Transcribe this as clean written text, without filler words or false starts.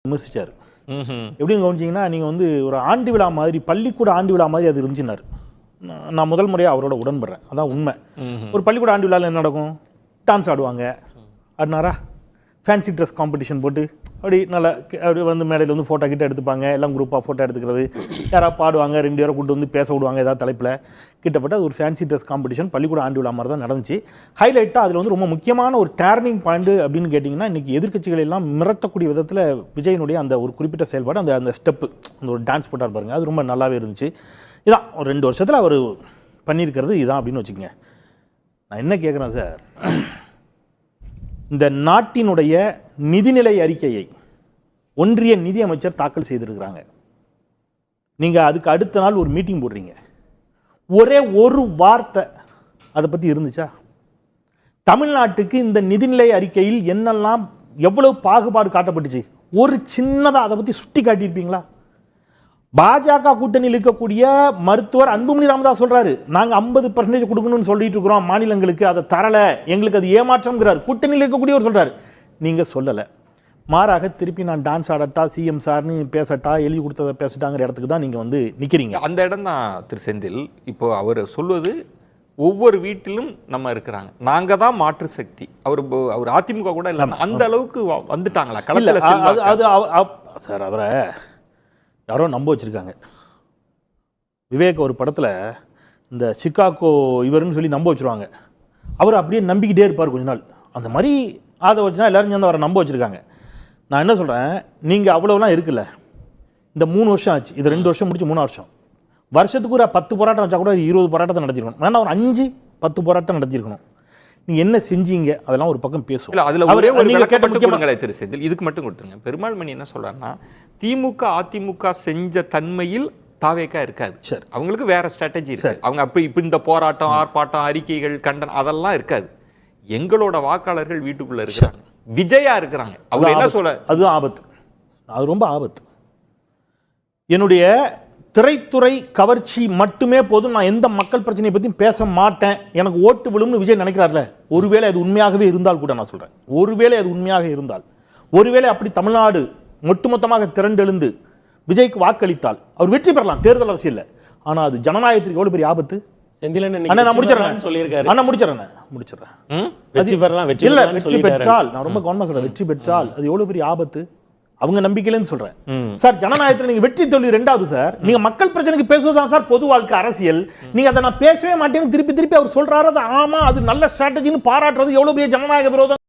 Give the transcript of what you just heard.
விமர்சிச்சார். எப்படின்னு கவனிச்சிங்கன்னா, நீங்கள் வந்து ஒரு ஆண்டு விழா மாதிரி, பள்ளிக்கூட ஆண்டு விழா மாதிரி அது இருந்துச்சுன்னாரு. நான் முதல் முறையாக அவரோட உடன்படுறேன். அதான் உண்மை. ஒரு பள்ளிக்கூட ஆண்டு விழாவில் என்ன நடக்கும்? டான்ஸ் ஆடுவாங்க. ஆடினாரா? ஃபேன்சி ட்ரெஸ் காம்படிஷன் போட்டு அப்படி நல்லா அப்படி வந்து மேடையில் வந்து ஃபோட்டோ கிட்ட எடுத்துப்பாங்க. எல்லாம் குரூப்பாக ஃபோட்டோ எடுத்துக்கிறது. யாராவது பாடுவாங்க, 2 பேரை கூட்டு வந்து பேச விடுவாங்க ஏதாவது தலைப்பில். கிட்டப்பட்ட அது ஒரு ஃபேன்சி ட்ரெஸ் காம்படிஷன் பள்ளிக்கூட ஆண்டு விழா மாதிரி தான் நடந்துச்சு. ஹைலைட்டாக அதில் வந்து ரொம்ப முக்கியமான ஒரு டேர்னிங் பாயிண்ட் அப்படின்னு கேட்டிங்கன்னா, இன்றைக்கி எதிர்க்கட்சிகள் எல்லாம் மிரட்டக்கூடிய விதத்தில் விஜயனுடைய அந்த ஒரு குறிப்பிட்ட செயல்பாடு, அந்த ஸ்டெப்பு, அந்த ஒரு டான்ஸ் போட்டார் பாருங்கள், அது ரொம்ப நல்லாவே இருந்துச்சு. இதான் ஒரு 2 வருஷத்தில் அவர் பண்ணியிருக்கிறது இதான் அப்படின்னு வச்சுக்கோங்க. நான் என்ன கேட்குறேன் சார், இந்த நாட்டினுடைய நிதிநிலை அறிக்கையை ஒன்றிய நிதி அமைச்சர் தாக்கல் செய்திருக்கிறாங்க. நீங்கள் அதுக்கு அடுத்த நாள் ஒரு மீட்டிங் போடுறீங்க. ஒரே ஒரு வார்த்தை அதை பற்றி இருந்துச்சா? தமிழ்நாட்டுக்கு இந்த நிதிநிலை அறிக்கையில் என்னெல்லாம் எவ்வளவு பாகுபாடு காட்டப்பட்டுச்சு, ஒரு சின்னதாக அதை பற்றி சுட்டி காட்டியிருப்பீங்களா? பாஜக கூட்டணியில் இருக்கக்கூடிய மருத்துவர் அன்புமணி ராமதாஸ் சொல்றாரு, நாங்கள் 50% கொடுக்கணும்னு சொல்லிட்டு இருக்கிறோம் மாநிலங்களுக்கு, அதை தரல, எங்களுக்கு அது ஏமாற்றம்ங்கிறார். கூட்டணியில் இருக்கக்கூடியவர் சொல்றாரு, நீங்க சொல்லலை. மாறாக திருப்பி நான் டான்ஸ் ஆடட்டா, சிஎம் சார்னு பேசட்டா, எழுதி கொடுத்ததை பேசட்டாங்கிற இடத்துக்கு தான் நீங்க வந்து நிக்கிறீங்க. அந்த இடம் தான் திரு செந்தில். இப்போ அவர் சொல்வது, ஒவ்வொரு வீட்டிலும் நம்ம இருக்கிறாங்க, நாங்க தான் மாற்று சக்தி. அவர் அதிமுக கூட இல்லை, அந்த அளவுக்கு வந்துட்டாங்களா களத்தில்? சார், அவரை யாரோ நம்ப வச்சுருக்காங்க. விவேக் ஒரு படத்தில் இந்த சிக்காகோ இவருன்னு சொல்லி நம்ப வச்சுருவாங்க. அவர் அப்படியே நம்பிக்கிட்டே இருப்பார் கொஞ்ச நாள். அந்த மாதிரி அதை வச்சுனா எல்லோரும் சேர்ந்து அவரை நம்ப வச்சுருக்காங்க. நான் என்ன சொல்கிறேன், நீங்கள் அவ்வளோலாம் இருக்குல்ல, இந்த 3 வருஷம் ஆச்சு, இது 2 வருஷம் முடிச்சு 3 வருஷம். வருஷத்துக்கு ஒரு 10 போராட்டம் வச்சா கூட 20 போராட்டத்தை நடத்திருக்கணும். வேணா ஒரு 5-10 போராட்டம் நடத்திருக்கணும். நீங்க என்ன செஞ்சீங்க அதெல்லாம் ஒரு பக்கம் பேசுவோம். அதுல ஒரே ஒரு நீங்க கேட்ட முக்கியமான திரு செந்தில், இதுக்கு மட்டும் கொடுத்துருங்க. பெருமாள் மணி என்ன சொல்றாருன்னா, திமுக அதிமுக செஞ்ச தன்மையில் தாவேக்கா இருக்காது. சரி, அவங்களுக்கு வேற ஸ்ட்ராட்டஜி இருக்கு. அவங்க அப்படி இப்ப இந்த போராட்டம், ஆர்ப்பாட்டம், அறிக்கைகள், கண்டனம் அதெல்லாம் இருக்காது. எங்களோட வாக்காளர்கள் வீட்டுக்குள்ள இருக்கிறாங்க, விஜயா இருக்கிறாங்க. அவர் என்ன சொல்ல, அது ஆபத்து, அது ரொம்ப ஆபத்து. என்னுடைய திரைத்துறை கவர்ச்சி மட்டுமே போதும், நான் எந்த மக்கள் பிரச்சனையை பற்றியும் பேச மாட்டேன், எனக்கு ஓட்டு விழும்னு விஜய் நினைக்கிறார்ல. ஒருவேளை அது உண்மையாகவே இருந்தால் கூட, நான் சொல்கிறேன், ஒருவேளை அது உண்மையாக இருந்தால், ஒருவேளை அப்படி தமிழ்நாடு ஒட்டுமொத்தமாக திரண்டெழுந்து விஜய்க்கு வாக்களித்தால் அவர் வெற்றி பெறலாம் தேர்தல் அரசியலில். ஆனால் அது ஜனநாயகத்திற்கு எவ்வளோ பெரிய ஆபத்து. நான் முடிச்சிடறேன், வெற்றி பெற்றால், நான் ரொம்ப கவனமாக சொல்கிறேன், வெற்றி பெற்றால் அது எவ்வளோ பெரிய ஆபத்து. அவங்க நம்பிக்கையிலேன்னு சொல்றேன் சார். ஜனநாயகத்தில் நீங்க வெற்றி தோல்வி 2வது சார். நீங்க மக்கள் பிரச்சனைக்கு பேசுவதுதான் சார் பொது வாழ்க்கை அரசியல். நீங்க அதை நான் பேசவே மாட்டேன்னு திருப்பி அவர் சொல்றாரு. ஆமா, அது நல்ல ஸ்ட்ராட்டஜின்னு பாராட்டுறது எவ்வளவு பெரிய ஜனநாயக விரோதம்.